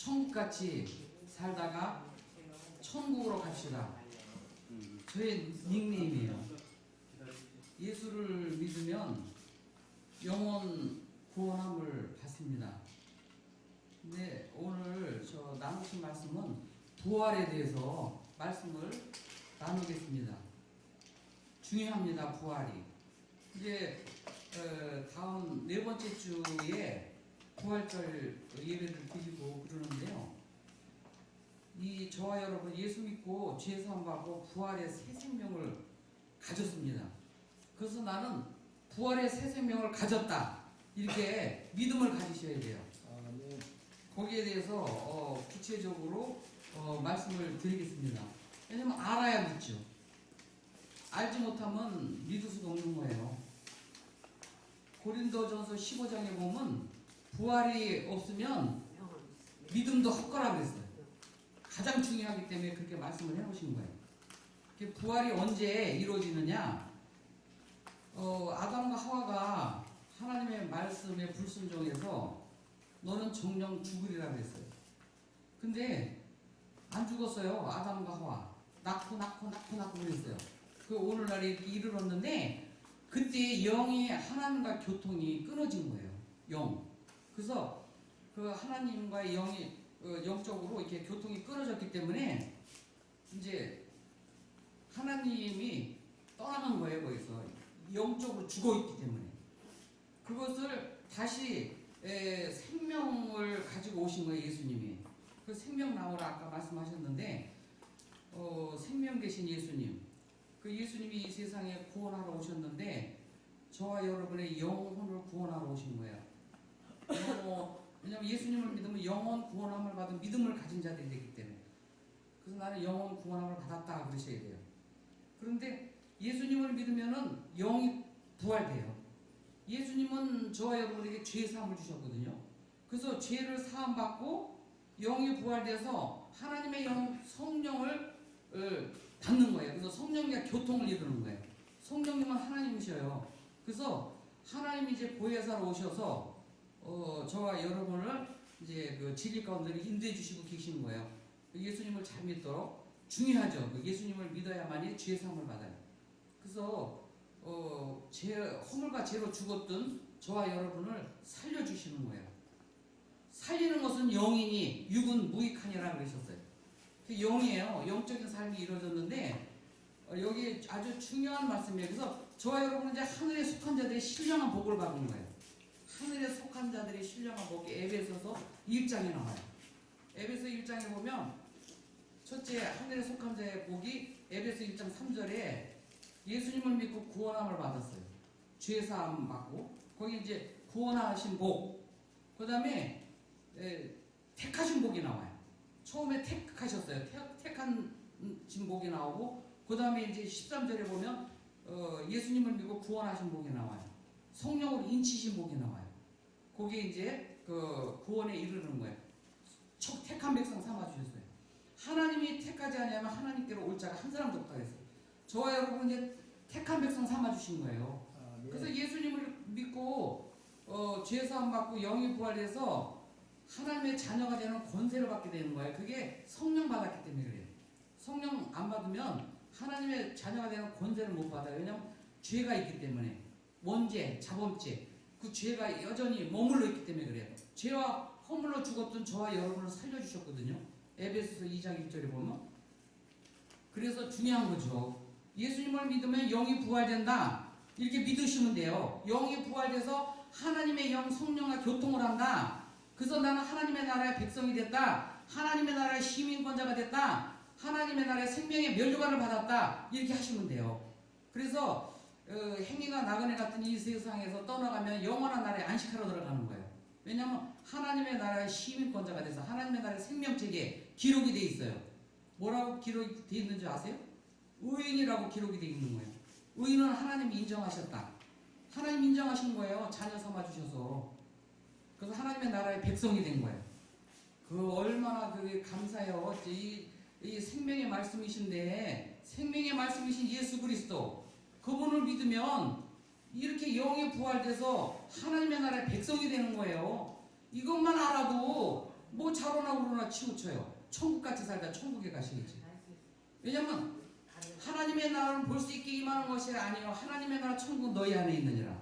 천국같이 살다가 천국으로 갑시다. 저의 닉네임이에요. 예수를 믿으면 영원 구원함을 받습니다. 근데 오늘 저 나누신 말씀은 부활에 대해서 말씀을 나누겠습니다. 중요합니다. 부활이. 이제 다음 네 번째 주에 부활절 예배를 드리고 그러는데요. 이 저와 여러분 예수 믿고 죄 사함 받고 부활의 새 생명을 가졌습니다. 그래서 나는 부활의 새 생명을 가졌다. 이렇게 믿음을 가지셔야 돼요. 네. 거기에 대해서 구체적으로 말씀을 드리겠습니다. 왜냐면 알아야 믿죠. 알지 못하면 믿을 수가 없는 거예요. 고린도전서 15장에 보면 부활이 없으면 믿음도 헛거라 그랬어요. 가장 중요하기 때문에 그렇게 말씀을 해놓으신 거예요. 부활이 언제 이루어지느냐? 아담과 하와가 하나님의 말씀에 불순종해서 너는 정령 죽으리라 그랬어요. 근데 안 죽었어요. 아담과 하와 낳고 그랬어요. 그 오늘날에 이르렀는데 그때 영이 하나님과 교통이 끊어진 거예요. 영. 그래서 그 하나님과의 영이 영적으로 이렇게 교통이 끊어졌기 때문에 이제 하나님이 떠나는 거예요. 거기서 영적으로 죽어있기 때문에 그것을 다시 생명을 가지고 오신 거예요. 예수님이. 그 생명 나오라 아까 말씀하셨는데 생명 되신 예수님, 그 예수님이 이 세상에 구원하러 오셨는데 저와 여러분의 영혼을 구원하러 오신 거예요. 왜냐하면 예수님을 믿으면 영혼 구원함을 받은 믿음을 가진 자들이 되기 때문에. 그래서 나는 영혼 구원함을 받았다 그러셔야 돼요. 그런데 예수님을 믿으면은 영이 부활돼요. 예수님은 저와 여러분에게 죄 사함을 주셨거든요. 그래서 죄를 사함 받고 영이 부활돼서 하나님의 영 성령을 받는 거예요. 그래서 성령과 교통을 이루는 거예요. 성령님은 하나님이셔요. 그래서 하나님이 이제 보혜사로 오셔서 저와 여러분을 이제 그 진리 가운데 인도해 주시고 계시는 거예요. 예수님을 잘 믿도록 중요하죠. 예수님을 믿어야만이 죄 사함을 받아요. 그래서 허물과 죄로 죽었던 저와 여러분을 살려주시는 거예요. 살리는 것은 영이니 육은 무익하니라 그러셨어요. 영이에요. 영적인 삶이 이루어졌는데 여기 아주 중요한 말씀이에요. 그래서 저와 여러분은 이제 하늘에 속한 자들의 신령한 복을 받는 거예요. 하늘에 속한 자들의 신령한 복이 에베소서 1장에 나와요. 에베소 1장에 보면 첫째 하늘에 속한 자의 복이 에베소 1장 3절에 예수님을 믿고 구원함을 받았어요. 죄사함 받고 거기 이제 구원하신 복, 그 다음에 택하신 복이 나와요. 처음에 택하셨어요. 택한 복이 나오고 그 다음에 이제 13절에 보면 예수님을 믿고 구원하신 복이 나와요. 성령으로 인치신 복이 나와요. 거기에 이제 그 구원에 이르는 거예요. 택한 백성 삼아주셨어요. 하나님이 택하지 않으면 하나님께로 올 자가 한 사람도 없다 그랬어요. 저와 여러분 이제 택한 백성 삼아주신 거예요. 네. 그래서 예수님을 믿고 죄사함 받고 영이 부활해서 하나님의 자녀가 되는 권세를 받게 되는 거예요. 그게 성령 받았기 때문에 그래요. 성령 안 받으면 하나님의 자녀가 되는 권세를 못 받아요. 왜냐하면 죄가 있기 때문에 원죄, 자범죄 그 죄가 여전히 머물러 있기 때문에 그래요. 죄와 허물로 죽었던 저와 여러분을 살려주셨거든요. 에베소서 2장 1절에 보면. 그래서 중요한 거죠. 예수님을 믿으면 영이 부활된다. 이렇게 믿으시면 돼요. 영이 부활돼서 하나님의 영 성령과 교통을 한다. 그래서 나는 하나님의 나라의 백성이 됐다. 하나님의 나라의 시민권자가 됐다. 하나님의 나라의 생명의 면류관을 받았다. 이렇게 하시면 돼요. 그래서 행위가 나그네 같은 이 세상에서 떠나가면 영원한 나라에 안식하러 들어가는 거예요. 왜냐하면 하나님의 나라의 시민권자가 돼서 하나님의 나라의 생명책에 기록이 돼 있어요. 뭐라고 기록이 돼 있는지 아세요? 의인이라고 기록이 돼 있는 거예요. 의인은 하나님이 인정하셨다. 하나님 인정하신 거예요. 자녀 삼아주셔서. 그래서 하나님의 나라의 백성이 된 거예요. 그 얼마나 그게 감사해요. 이 생명의 말씀이신데 생명의 말씀이신 예수 그리스도 그분을 믿으면 이렇게 영이 부활돼서 하나님의 나라의 백성이 되는 거예요. 이것만 알아도 뭐 자로나 우로나 치우쳐요. 천국같이 살다 천국에 가시겠지. 왜냐면 하나님의 나라를 볼 수 있기만 한 것이 아니요 하나님의 나라 천국 너희 안에 있느니라.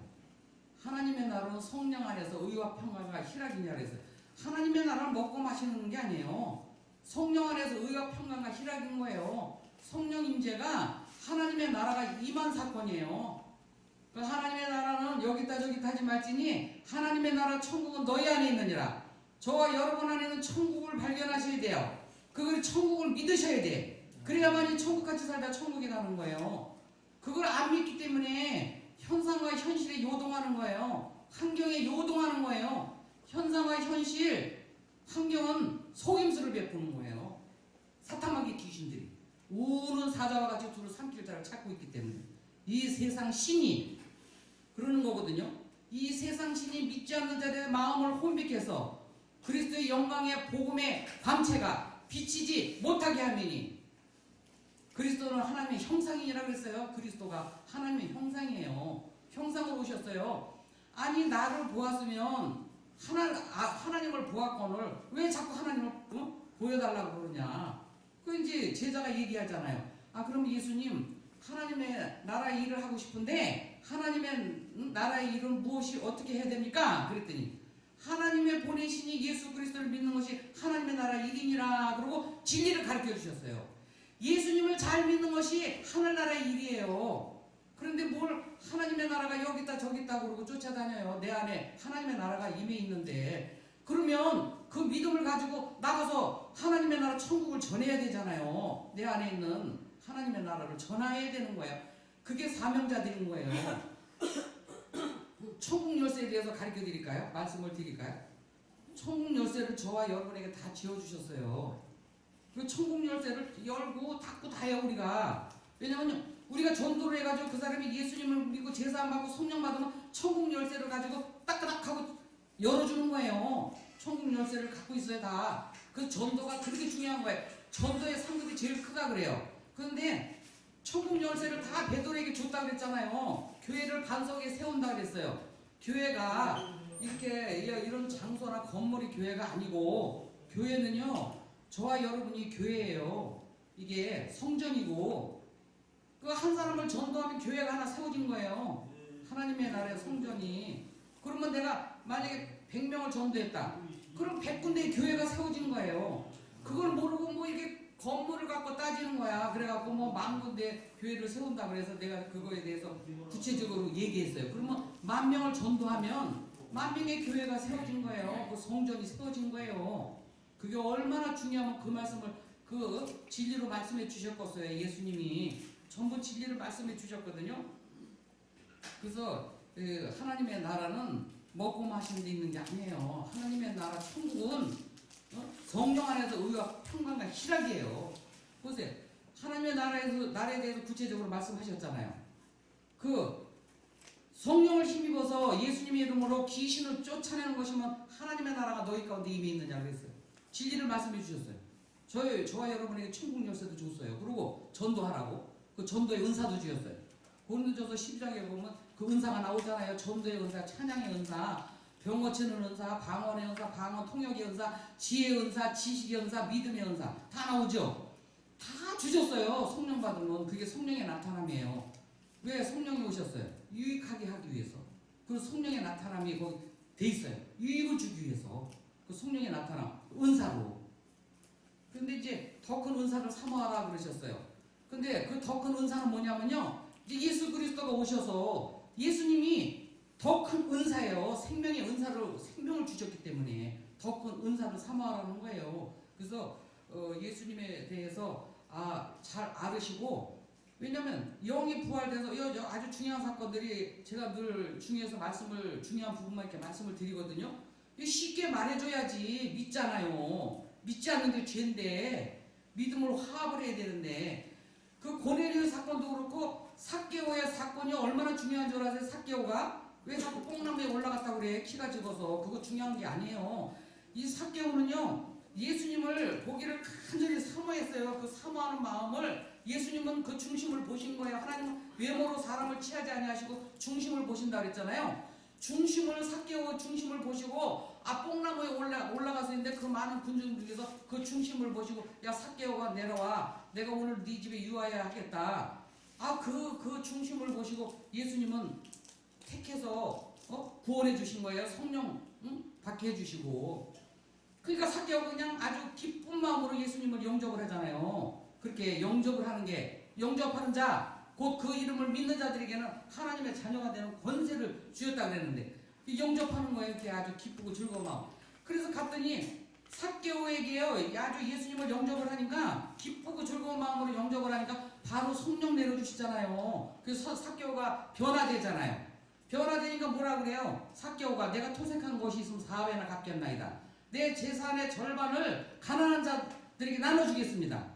하나님의 나라는 성령 안에서 의와 평강과 희락이냐 그랬어요. 하나님의 나라를 먹고 마시는 게 아니에요. 성령 안에서 의와 평강과 희락인 거예요. 성령 임재가 하나님의 나라가 임한 사건이에요. 그 하나님의 나라는 여기다 저기다 하지 말지니 하나님의 나라 천국은 너희 안에 있느니라. 저와 여러분 안에는 천국을 발견하셔야 돼요. 그걸 천국을 믿으셔야 돼. 그래야만이 천국같이 살다 천국에 가는 거예요. 그걸 안 믿기 때문에 현상과 현실에 요동하는 거예요. 환경에 요동하는 거예요. 현상과 현실, 환경은 속임수를 베푸는 거예요. 사탄마귀 귀신들이 우는 사자와 같이 두루 삼킬 자를 찾고 있기 때문에 이 세상 신이 그러는 거거든요. 이 세상 신이 믿지 않는 자들의 마음을 혼비켜서 그리스도의 영광의 복음의 광채가 비치지 못하게 하느니 그리스도는 하나님의 형상이라고 그랬어요. 그리스도가 하나님의 형상이에요. 형상으로 오셨어요. 아니 나를 보았으면 하나님을 보았거늘 왜 자꾸 하나님을 보여달라고 그러냐. 그 이제 제자가 얘기하잖아요. 아 그럼 예수님 하나님의 나라 일을 하고 싶은데 하나님의 나라의 일은 무엇이 어떻게 해야 됩니까? 그랬더니 하나님의 보내시니 예수 그리스도를 믿는 것이 하나님의 나라 일이니라. 그러고 진리를 가르쳐 주셨어요. 예수님을 잘 믿는 것이 하늘나라의 일이에요. 그런데 뭘 하나님의 나라가 여기 있다 저기 있다 그러고 쫓아다녀요. 내 안에 하나님의 나라가 임해 있는데 그러면 그 믿음을 가지고 나가서 하나님의 나라 천국을 전해야 되잖아요. 내 안에 있는 하나님의 나라를 전해야 되는 거예요. 그게 사명자들인 거예요. 천국 열쇠에 대해서 가르쳐 드릴까요? 말씀을 드릴까요? 천국 열쇠를 저와 여러분에게 다 지어주셨어요. 그 천국 열쇠를 열고 닫고 다 해요 우리가. 왜냐면 우리가 전도를 해가지고 그 사람이 예수님을 믿고 제사함 받고 성령 받으면 천국 열쇠를 가지고 따끄닥하고 열어주는 거예요. 천국 열쇠를 갖고 있어야 다. 그 전도가 그렇게 중요한 거예요. 전도의 상급이 제일 크다 그래요. 그런데 천국 열쇠를 다 베드로에게 줬다 그랬잖아요. 교회를 반석에 세운다 그랬어요. 교회가 이렇게 이런 장소나 건물이 교회가 아니고 교회는요 저와 여러분이 교회예요. 이게 성전이고 그 한 사람을 전도하면 교회가 하나 세워진 거예요. 하나님의 나라의 성전이. 그러면 내가 만약에 100명을 전도했다. 그럼 100군데의 교회가 세워진 거예요. 그걸 모르고 뭐 이렇게 건물을 갖고 따지는 거야. 그래갖고 뭐 10,000군데 교회를 세운다 그래서 내가 그거에 대해서 구체적으로 얘기했어요. 그러면 10,000명을 전도하면 10,000명의 교회가 세워진 거예요. 그 성전이 세워진 거예요. 그게 얼마나 중요하면 그 말씀을 그 진리로 말씀해 주셨겠어요. 예수님이 전부 진리를 말씀해 주셨거든요. 그래서 하나님의 나라는 먹고 마시는 데 있는 게 아니에요. 하나님의 나라 천국은 성령 안에서 의와 평강과 희락이에요. 보세요. 하나님의 나라에 대해서 구체적으로 말씀하셨잖아요. 그 성령을 힘입어서 예수님의 이름으로 귀신을 쫓아내는 것이면 하나님의 나라가 너희 가운데 임해 있느냐 그랬어요. 진리를 말씀해 주셨어요. 저와 여러분에게 천국 열쇠도 줬어요. 그리고 전도하라고 그 전도의 은사도 주셨어요. 고린도전서 12장에 보면 그 은사가 나오잖아요. 전도의 은사, 찬양의 은사, 병 고치는 은사, 방언의 은사, 방언 통역의 은사, 지혜의 은사, 지식의 은사, 믿음의 은사 다 나오죠. 다 주셨어요. 성령 받으면 그게 성령의 나타남이에요. 왜 성령이 오셨어요? 유익하게 하기 위해서. 그 성령의 나타남이 거기 돼 있어요. 유익을 주기 위해서. 그 성령의 나타남, 은사로. 그런데 이제 더 큰 은사를 사모하라 그러셨어요. 근데 그 더 큰 은사는 뭐냐면요. 이제 예수 그리스도가 오셔서 예수님이 더 큰 은사예요. 생명의 은사를 생명을 주셨기 때문에 더 큰 은사를 사모하라는 거예요. 그래서 예수님에 대해서 잘 알으시고 왜냐면 영이 부활돼서 아주 중요한 사건들이 제가 늘 중요해서 중요한 부분만 이렇게 말씀을 드리거든요. 쉽게 말해줘야지 믿잖아요. 믿지 않는 게 죄인데 믿음으로 화합을 해야 되는데 그 고넬료 사건도 그렇고 삭개오의 사건이 얼마나 중요한 줄 아세요? 삭개오가 왜 자꾸 뽕나무에 올라갔다고 그래? 키가 적어서 그거 중요한 게 아니에요. 이 삭개오는요 예수님을 보기를 간절히 사모했어요. 그 사모하는 마음을 예수님은 그 중심을 보신 거예요. 하나님은 외모로 사람을 취하지 아니하시고 중심을 보신다 그랬잖아요. 삭개오 중심을 보시고 뽕나무에 올라가서 있는데 그 많은 군중 중에서 그 중심을 보시고 야 삭개오가 내려와 내가 오늘 네 집에 유하여야 하겠다. 그 중심을 보시고 예수님은 택해서 구원해 주신 거예요. 성령 받게 해주시고. 그러니까 삭개오가 그냥 아주 기쁜 마음으로 예수님을 영접을 하잖아요. 그렇게 영접을 하는 게 영접하는 자 곧 그 이름을 믿는 자들에게는 하나님의 자녀가 되는 권세를 주셨다 그랬는데 영접하는 거예요. 이렇게 아주 기쁘고 즐거운 마음. 그래서 갔더니 삭개오에게요 아주 예수님을 영접을 하니까 기쁘고 즐거운 마음으로 영접을 하니까 바로 성령 내려주시잖아요. 그래서 삭개오가 변화되잖아요. 변화되니까 뭐라 그래요? 삭개오가 내가 토색한 것이 있으면 4배나 갚겠나이다. 내 재산의 절반을 가난한 자들에게 나눠주겠습니다.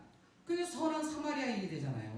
그게 선한 사마리아인이 되잖아요.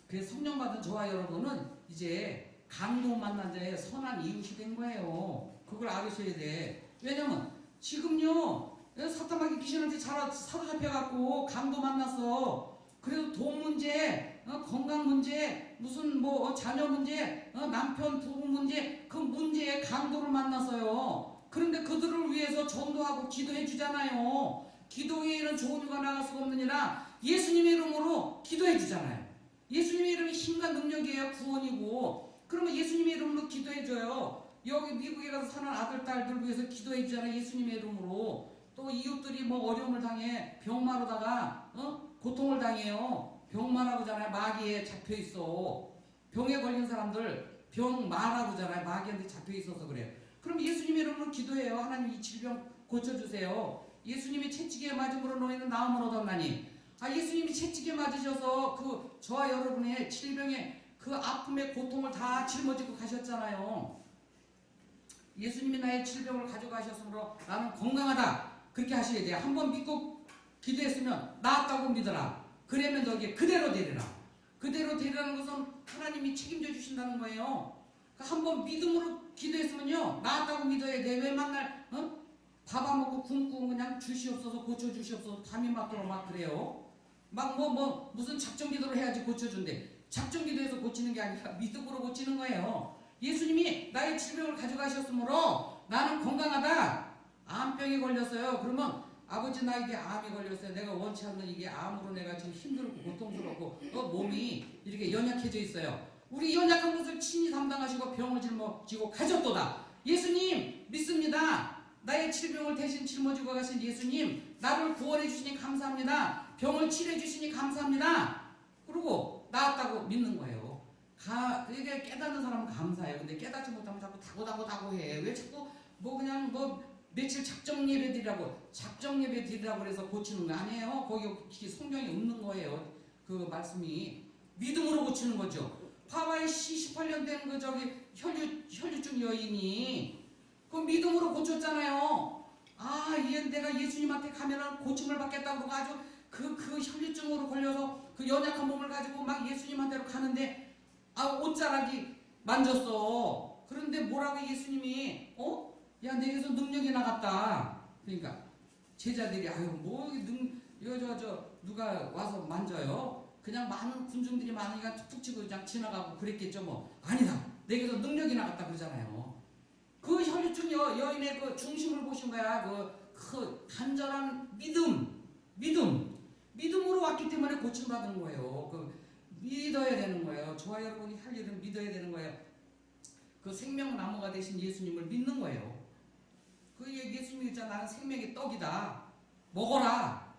그래서 성령 받은 저와 여러분은 이제 강도 만난 자의 선한 이웃이 된 거예요. 그걸 알으셔야 돼. 왜냐면 지금요 사탄마귀 귀신한테 사로잡혀갖고 강도 만났어. 그래도 돈 문제, 건강 문제, 무슨 자녀 문제, 남편 부부 문제, 그 문제에 강도를 만났어요. 그런데 그들을 위해서 전도하고 기도해 주잖아요. 기도회에는 좋은 휴가 나갈 수가 없느니라 예수님의 이름으로 기도해 주잖아요. 예수님의 이름이 힘과 능력이에요. 구원이고. 그러면 예수님의 이름으로 기도해 줘요. 여기 미국에 가서 사는 아들 딸들 위해서 기도해 주잖아요. 예수님의 이름으로. 또 이웃들이 어려움을 당해 병마로다가 고통을 당해요. 병마라고 하잖아요. 마귀에 잡혀 있어. 병에 걸린 사람들 병마라고 하잖아요. 마귀한테 잡혀 있어서 그래요. 그럼 예수님의 이름으로 기도해요. 하나님 이 질병 고쳐주세요. 예수님이 채찍에 맞음으로 너희는 나음을 얻었나니. 예수님이 채찍에 맞으셔서 저와 여러분의 질병의 그 아픔의 고통을 다 짊어지고 가셨잖아요. 예수님이 나의 질병을 가져가셨으므로 나는 건강하다. 그렇게 하셔야 돼요. 한번 믿고 기도했으면 나았다고 믿어라. 그러면 너에게 그대로 되리라. 그대로 되리라는 것은 하나님이 책임져 주신다는 거예요. 한번 믿음으로 기도했으면요 나았다고 믿어야 돼. 왜 맨날 밥 안 먹고 굶고 그냥 주시옵소서 고쳐주시옵소서 담이 맞도록 막 그래요. 무슨 작정기도를 해야지 고쳐준대. 작정기도해서 고치는 게 아니라 믿음으로 고치는 거예요. 예수님이 나의 질병을 가져가셨으므로 나는 건강하다. 암병이 걸렸어요. 그러면 아버지 나에게 암이 걸렸어요. 내가 원치 않는 이게 암으로 내가 지금 힘들고 고통스럽고 몸이 이렇게 연약해져 있어요. 우리 연약한 것을 친히 담당하시고 병을 짊어지고 가셨도다. 예수님 믿습니다. 나의 질병을 대신 짊어지고 가신 예수님 나를 구원해 주시니 감사합니다. 병을 치료해 주시니 감사합니다. 그리고 나았다고 믿는 거예요. 이게 깨닫는 사람은 감사해요. 근데 깨닫지 못하면 자꾸 다고 해. 왜 자꾸 그냥 며칠 작정 예배 드리라고 그래서 고치는 거 아니에요. 거기 성경이 없는 거예요. 그 말씀이 믿음으로 고치는 거죠. 봐봐요. 18년 된 혈류증 여인이 그 믿음으로 고쳤잖아요. 내가 예수님한테 가면은 고침을 받겠다고 그러고 아주 그 혈류증으로 걸려서 그 연약한 몸을 가지고 막 예수님한테로 가는데 옷자락이 만졌어. 그런데 뭐라고 예수님이 야 내게서 능력이 나갔다. 그러니까 제자들이 누가 와서 만져요. 그냥 많은 군중들이 많으니까 툭툭 치고 그냥 지나가고 그랬겠죠. 아니다. 내게서 능력이 나갔다 그러잖아요. 그 혈류증 여인의 그 중심을 보신 거야. 그 간절한 믿음으로 왔기 때문에 고침받은 거예요. 믿어야 되는 거예요. 저와 여러분이 할 일은 믿어야 되는 거예요. 그 생명나무가 되신 예수님을 믿는 거예요. 예수님이 있잖아. 나는 생명의 떡이다. 먹어라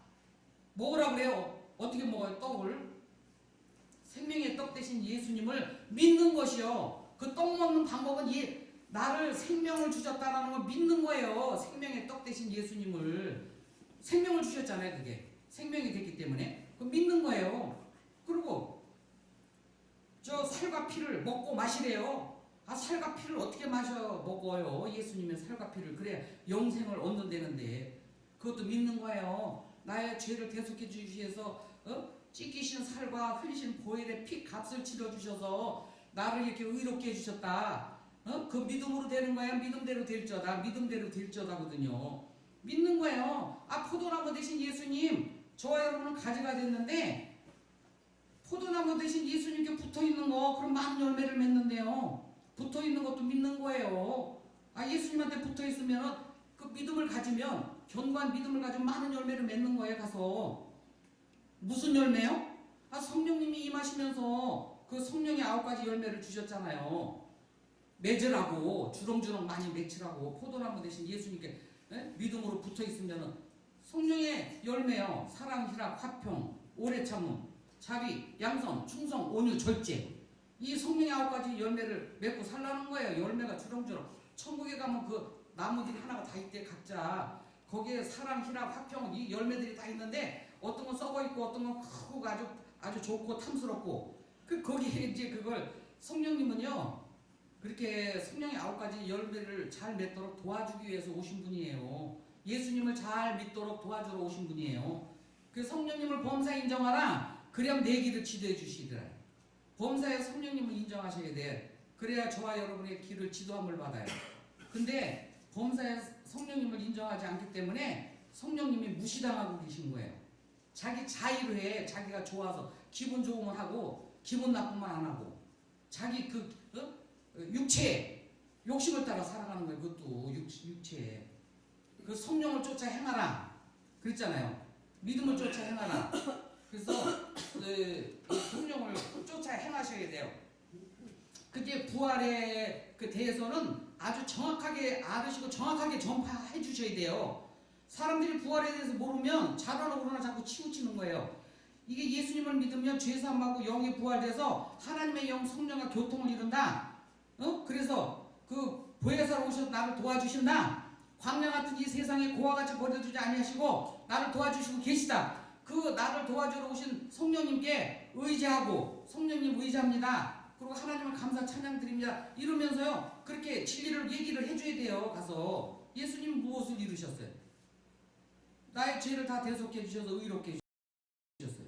그래요. 어떻게 먹어요? 떡을. 생명의 떡 되신 예수님을 믿는 것이요. 그 떡 먹는 방법은 나를 생명을 주셨다라는 걸 믿는 거예요. 생명의 떡 되신 예수님을. 생명을 주셨잖아요. 그게 생명이 됐기 때문에 그 믿는 거예요. 그리고 저 살과 피를 먹고 마시래요. 살과 피를 어떻게 먹어요? 예수님의 살과 피를. 그래야 영생을 얻는다는데 그것도 믿는 거예요. 나의 죄를 대속해 주셔서 찢기신 살과 흘리신 보혈의 피 값을 치러 주셔서 나를 이렇게 의롭게 해주셨다. 그 믿음으로 되는 거야. 믿음대로 될저다거든요. 믿는 거예요. 포도나무 대신 예수님 저와 여러분은 가지가 됐는데 포도나무 대신 예수님께 붙어있는 거 그럼 많은 열매를 맺는데요. 붙어있는 것도 믿는 거예요. 예수님한테 붙어있으면 그 믿음을 가지면 견고한 믿음을 가지면 많은 열매를 맺는 거예요. 가서 무슨 열매요? 성령님이 임하시면서 그 성령의 9가지 열매를 주셨잖아요. 맺으라고 주렁주렁 많이 맺으라고 포도나무 대신 예수님께 믿음으로 붙어 있으면 성령의 열매요. 사랑, 희락, 화평, 오래 참음, 자비, 양선, 충성, 온유, 절제. 이 성령의 9가지 열매를 맺고 살라는 거예요. 열매가 주렁주렁. 천국에 가면 그 나무들이 하나가 다 있대. 각자 거기에 사랑, 희락, 화평 이 열매들이 다 있는데 어떤 건 썩어 있고 어떤 건 크고 아주 좋고 탐스럽고 거기에 이제 그걸 성령님은요 그렇게 성령의 9가지 열매를 잘 맺도록 도와주기 위해서 오신 분이에요. 예수님을 잘 믿도록 도와주러 오신 분이에요. 그 성령님을 범사 인정하라. 그래야 내 길을 지도해 주시더라. 범사에 성령님을 인정하셔야 돼. 그래야 저와 여러분의 길을 지도함을 받아요. 근데 범사에 성령님을 인정하지 않기 때문에 성령님이 무시당하고 계신 거예요. 자기 자의로 자기가 좋아서 기분 좋으면 하고 기분 나쁘면 안 하고 자기 육체에 욕심을 따라 살아가는 거예요. 그것도 육체에 그 성령을 쫓아 행하라 그랬잖아요. 믿음을 쫓아 행하라. 그래서 성령을 쫓아 행하셔야 돼요. 그게 부활에 대해서는 아주 정확하게 알으시고 정확하게 전파해 주셔야 돼요. 사람들이 부활에 대해서 모르면 잘하나 그러나 자꾸 치우치는 거예요. 이게 예수님을 믿으면 죄사함하고 영이 부활돼서 하나님의 영 성령과 교통을 이룬다. 그래서 그 보혜사로 오셔서 나를 도와주신다. 광야 같은 이 세상에 고와 같이 버려두지 아니하시고 나를 도와주시고 계시다. 그 나를 도와주러 오신 성령님께 의지하고 성령님 의지합니다. 그리고 하나님을 감사 찬양 드립니다. 이러면서요 그렇게 진리를 얘기를 해줘야 돼요. 가서 예수님 무엇을 이루셨어요? 나의 죄를 다 대속해 주셔서 의롭게 해주셨어요.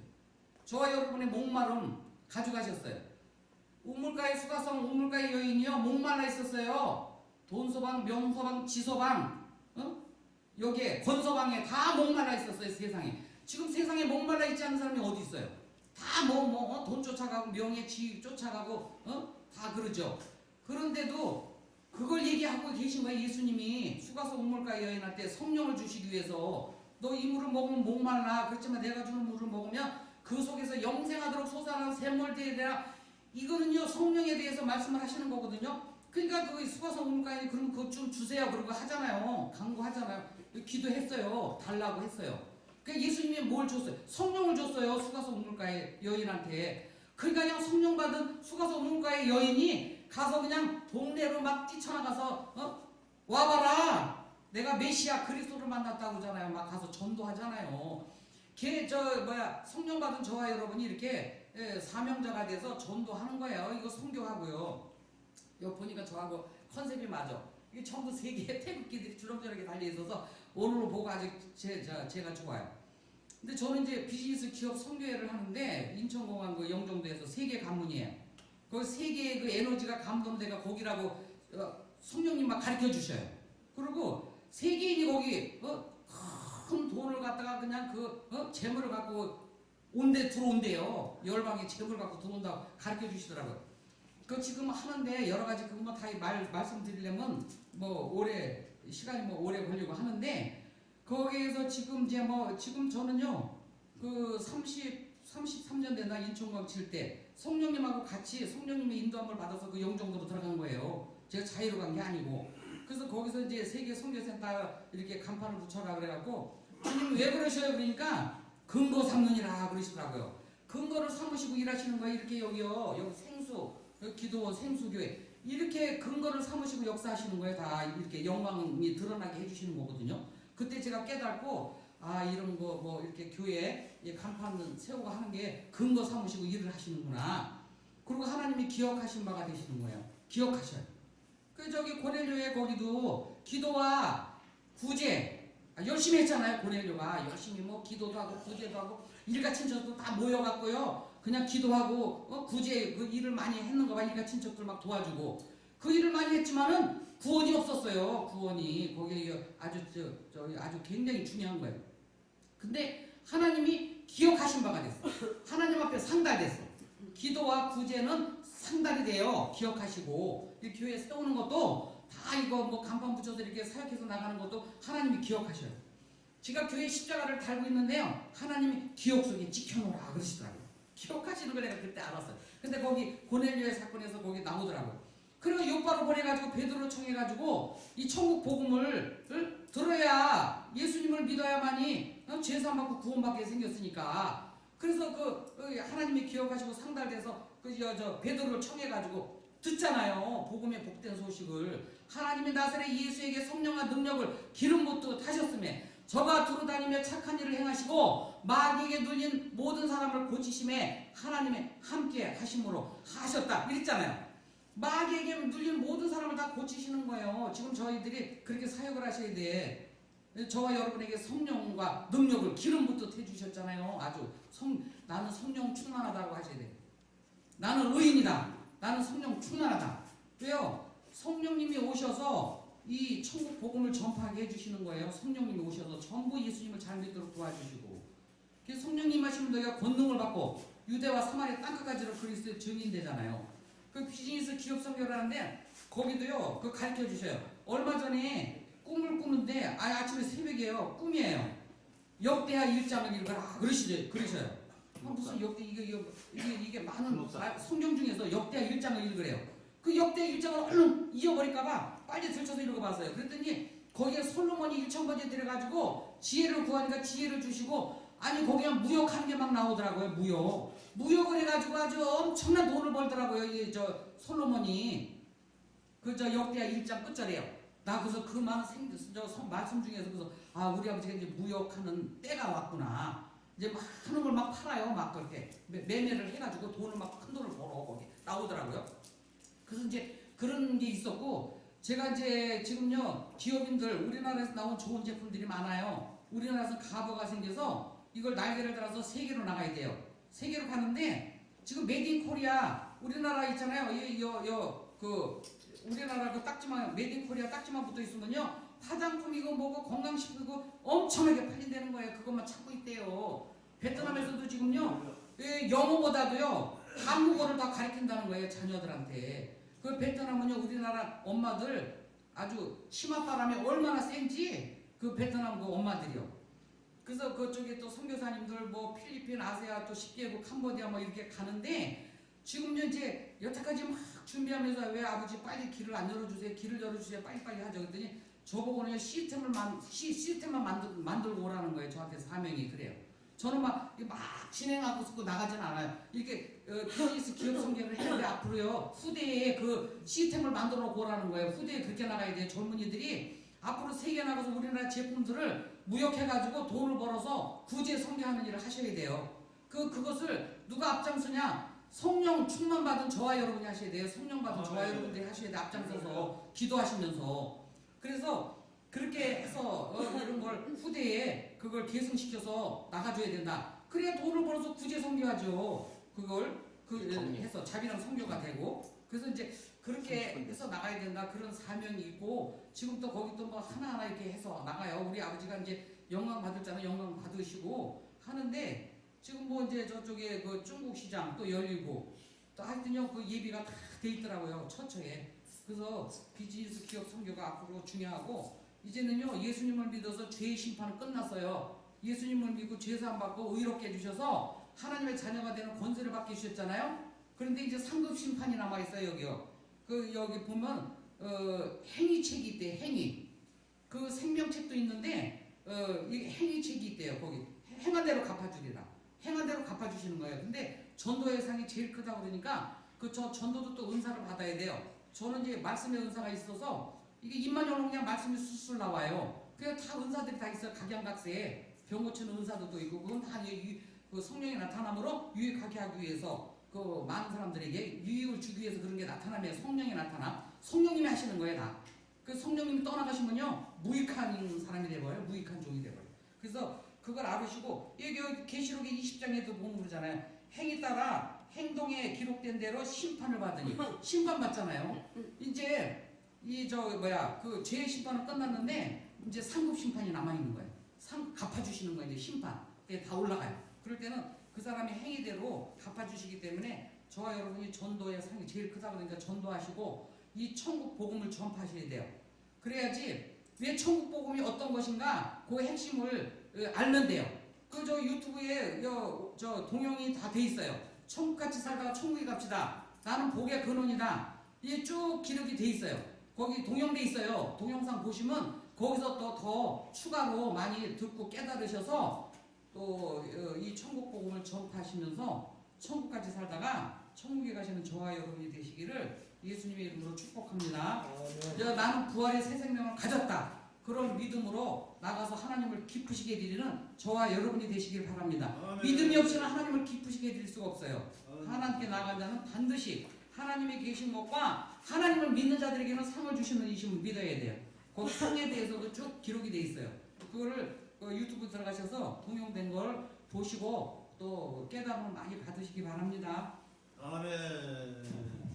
저와 여러분의 목마름 가져가셨어요. 우물가의 수가성 우물가의 여인이요 목말라 있었어요. 돈서방, 명서방, 지서방, 여기에 권서방에 다 목말라 있었어요. 세상에. 지금 세상에 목말라 있지 않은 사람이 어디 있어요? 다 돈 쫓아가고 명예 지위 쫓아가고 다 그러죠. 그런데도 그걸 얘기하고 계신 거예요. 예수님이 수가성 우물가 여인한테 성령을 주시기 위해서 너 이 물을 먹으면 목말라. 그렇지만 내가 주는 물을 먹으면 그 속에서 영생하도록 솟아나는 샘물들이 되라. 이거는요 성령에 대해서 말씀을 하시는 거거든요. 그러니까 그 수가성 우물가에 그럼 그거 좀 주세요. 그러고 하잖아요. 강구하잖아요. 기도했어요. 달라고 했어요. 그러니까 예수님이 뭘 줬어요? 성령을 줬어요. 수가성 우물가의 여인한테. 그러니까 그냥 성령 받은 수가성 우물가의 여인이 가서 그냥 동네로 막 뛰쳐나가서 와봐라. 내가 메시아 그리스도를 만났다고 하잖아요. 막 가서 전도하잖아요. 성령 받은 저와 여러분이 이렇게 사명자가 돼서 전도하는 거예요. 이거 선교하고요. 여기 보니까 저하고 컨셉이 맞아. 이게 전부 세계에 태극기들이 주렁주렁하게 달려있어서 오늘 보고 아주 제가 좋아요. 근데 저는 이제 비즈니스 기업 선교회를 하는데 인천공항 그 영종도에서 세계 가문이에요. 거기 세계의 그 에너지가 감동돼가 거기라고 성령님 막 가르쳐 주셔요. 그리고 세계인이 거기 큰 돈을 갖다가 그냥 재물을 갖고 들어온대요. 열방에 재물을 갖고 들어온다고 가르쳐 주시더라고요. 그 지금 하는데 여러 가지 그것만 다 말씀드리려면 시간이 오래 걸리고 하는데 거기에서 지금 지금 저는요 그 33년 됐나 인천공항 칠 때 성령님하고 같이 성령님의 인도함을 받아서 그 영종도로 들어간 거예요. 제가 자유로 간 게 아니고. 그래서 거기서 이제 세계 선교센터 이렇게 간판을 붙여라 그래갖고 주님 왜 그러셔요? 그러니까 근거 삼느니라 그러시더라고요. 근거를 삼으시고 일하시는 거예요. 이렇게 여기 생수 기도원 생수교회 이렇게 근거를 삼으시고 역사하시는 거예요. 다 이렇게 영광이 드러나게 해주시는 거거든요. 그때 제가 깨닫고 이런 거 이렇게 교회에 간판 세우고 하는 게 근거 삼으시고 일을 하시는구나. 그리고 하나님이 기억하신 바가 되시는 거예요. 기억하셔요. 저기 고넬료에 거기도 기도와 구제 열심히 했잖아요. 고넬료가 열심히 기도도 하고 구제도 하고 일가 친척도 다 모여갖고요. 그냥 기도하고 구제 그 일을 많이 했는 거 봐. 일가 친척들 막 도와주고 그 일을 많이 했지만은 구원이 없었어요. 구원이 거기 아주 굉장히 중요한 거예요. 근데 하나님이 기억하신 바가 됐어. 하나님 앞에 상달됐어. 기도와 구제는 상달이 돼요. 기억하시고 이 교회 세우는 것도 다 이거 뭐 간판 붙여서 이렇게 사역해서 나가는 것도 하나님이 기억하셔요. 제가 교회 십자가를 달고 있는데요, 하나님이 기억 속에 찍혀놓으라 그러시더라고요. 기억하시는 걸 내가 그때 알았어요. 근데 거기 고넬료의 사건에서 거기 나오더라고요. 그리고 요바로 보내가지고 베드로 청해가지고 이 천국 복음을 들어야 예수님을 믿어야만이 죄 사함 받고 구원받게 생겼으니까. 그래서 그 하나님이 기억하시고 상달돼서 저 베드로를 청해가지고 듣잖아요. 복음의 복된 소식을. 하나님이 나사렛 예수에게 성령과 능력을 기름 붓듯 하셨음에 저가 두루다니며 착한 일을 행하시고 마귀에게 눌린 모든 사람을 고치심에 하나님의 함께 하심으로 하셨다 이랬잖아요. 마귀에게 눌린 모든 사람을 다 고치시는 거예요. 지금 저희들이 그렇게 사역을 하셔야 돼. 저와 여러분에게 성령과 능력을 기름 붓듯 해주셨잖아요. 아주 나는 성령 충만하다고 하셔야 돼. 나는 의인이다. 나는 성령 충만하다. 왜요? 성령님이 오셔서 이 천국 복음을 전파하게 해주시는 거예요. 성령님이 오셔서 전부 예수님을 잘 믿도록 도와주시고, 그래서 성령님 하시면 너희가 권능을 받고 유대와 사마리아 땅끝까지로 그리스도의 증인되잖아요. 그 비즈니스 기업 선교를 하는데 거기도요, 그 가르쳐 주셔요. 얼마 전에 꿈을 꾸는데 아침에 새벽이에요. 꿈이에요. 역대하 1장을 읽어라 그러셔요. 무슨 역대 이게 많은 성경 중에서 역대하 1장을 읽으래요. 그 역대하 1장을 얼른 잊어버릴까봐 빨리 들쳐서 읽어봤어요. 그랬더니 거기에 솔로몬이 1,000번째 들어가지고 지혜를 구하니까 지혜를 주시고, 아니 거기에 무역하는 게 막 나오더라고요. 무역을 해가지고 아주 엄청난 돈을 벌더라고요. 이 저 솔로몬이 그 저 역대하 1장 끝절이에요. 나 그래서 그 많은 말씀 중에서 그래서 우리 아버지가 이제 무역하는 때가 왔구나. 이제 막 하는 걸 막 팔아요. 막 그렇게 매매를 해가지고 돈을 막 큰 돈을 벌어 거기 나오더라고요. 그래서 이제 그런 게 있었고, 제가 이제 지금요 기업인들 우리나라에서 나온 좋은 제품들이 많아요. 우리나라에서 가버가 생겨서 이걸 날개를 달아서 세계로 나가야 돼요. 세계로 가는데 지금 메이드 인 코리아 우리나라 있잖아요. 그 우리나라 그 딱지만 메이드 인 코리아 딱지만 붙어 있으면요 화장품이고 뭐고 건강식품이고 엄청나게 팔린다는 거예요. 그것만 찾고 있대요. 베트남에서도 지금요 영어보다도요 한국어를 다 가르친다는 거예요. 자녀들한테. 그 베트남은요 우리나라 엄마들 아주 치맛바람이 얼마나 센지 그 베트남 그 엄마들이요. 그래서 그쪽에 또 선교사님들 뭐 필리핀, 아세아 또 10개국, 캄보디아 뭐 이렇게 가는데 지금요 이제 여태까지 막 준비하면서 왜 아버지 빨리 길을 안 열어주세요. 길을 열어주세요. 빨리빨리 하죠. 그랬더니 저보고는 시스템만 만들고 오라는 거예요. 저한테 사명이 그래요. 저는 막 진행하고 싶고 나가진 않아요. 이렇게 비즈니스 기업 성계를 했는데 앞으로요 후대에 그 시스템을 만들어 오라는 거예요. 후대에 그렇게 나가야 돼요. 젊은이들이 앞으로 세계 나가서 우리나라 제품들을 무역해가지고 돈을 벌어서 구제 성계하는 일을 하셔야 돼요. 그것을 누가 앞장서냐? 성령 충만 받은 저와 여러분이 하셔야 돼요. 성령 받은 저와 여러분들이 하셔야 돼요. 앞장서서 기도하시면서. 그래서 그렇게 해서 이런 걸 후대에 그걸 계승시켜서 나가줘야 된다. 그래야 돈을 벌어서 구제 성교하죠. 그걸 해서 자비랑 성교가 되고. 그래서 이제 그렇게 해서 나가야 된다. 그런 사명이 있고 지금 또 거기 또 뭐 하나하나 이렇게 해서 나가요. 우리 아버지가 이제 영광 받았잖아요. 영광 받으시고 하는데 지금 뭐 이제 저쪽에 그 중국 시장 또 열리고 또 하여튼요 그 예비가 다 돼 있더라고요. 처처에. 그래서 비즈니스 기업 선교가 앞으로 중요하고 이제는요 예수님을 믿어서 죄의 심판은 끝났어요. 예수님을 믿고 죄사함 받고 의롭게 해주셔서 하나님의 자녀가 되는 권세를 받게 해주셨잖아요. 그런데 이제 상급 심판이 남아 있어요. 여기요. 여기 보면 행위책이 있대요. 행위. 그 생명책도 있는데 이 행위책이 있대요. 거기 행한 대로 갚아주리라. 행한 대로 갚아주시는 거예요. 근데 전도의 상이 제일 크다고 그러니까 저 전도도 또 은사를 받아야 돼요. 저는 이제 말씀의 은사가 있어서 이게 입만 열면 그냥 말씀이 술술 나와요. 그냥 다 은사들이 다 있어요. 각양각색 병 고치는 은사도 있고 그건 다 그 성령이 나타남으로 유익하게 하기 위해서 그 많은 사람들에게 유익을 주기 위해서 그런 게 나타나면 성령이 나타나. 성령님이 하시는 거예요 다. 그 성령님이 떠나가시면요 무익한 사람이 돼버려요. 무익한 종이 돼버려요. 그래서 그걸 알으시고 여기 계시록의 20장에도 보면 그러잖아요. 행위 따라 행동에 기록된 대로 심판을 받으니 심판 받잖아요. 이제 그 죄의 심판은 끝났는데 이제 상급 심판이 남아 있는 거예요. 갚아주시는 거예요. 이제 심판 다 올라가요. 그럴 때는 그 사람의 행위대로 갚아주시기 때문에 저와 여러분이 전도의 상이 제일 크다 그러니까 전도하시고 이 천국 복음을 전파하셔야 돼요. 그래야지 왜 천국 복음이 어떤 것인가 그 핵심을 알면 돼요. 그 저 유튜브에 저 동영이 다 돼 있어요. 천국같이 살다가 천국에 갑시다. 나는 복의 근원이다. 이게 쭉 기록이 돼 있어요. 거기 동영돼 있어요. 동영상 보시면 거기서 또 더 추가로 많이 듣고 깨달으셔서 또 이 천국 복음을 전파하시면서 천국까지 살다가 천국에 가시는 저와 여러분이 되시기를 예수님의 이름으로 축복합니다. 나는 부활의 새 생명을 가졌다. 그런 믿음으로 나가서 하나님을 기쁘시게 해드리는 저와 여러분이 되시길 바랍니다. 믿음이 없이는 하나님을 기쁘시게 해드릴 수가 없어요. 하나님께 나아간 자는 반드시 하나님이 계신 것과 하나님을 믿는 자들에게는 상을 주시는 이심을 믿어야 돼요. 거기 상에 대해서도 쭉 기록이 돼 있어요. 그거를 유튜브 들어가셔서 동영된 걸 보시고 또 깨달음을 많이 받으시기 바랍니다. 아멘.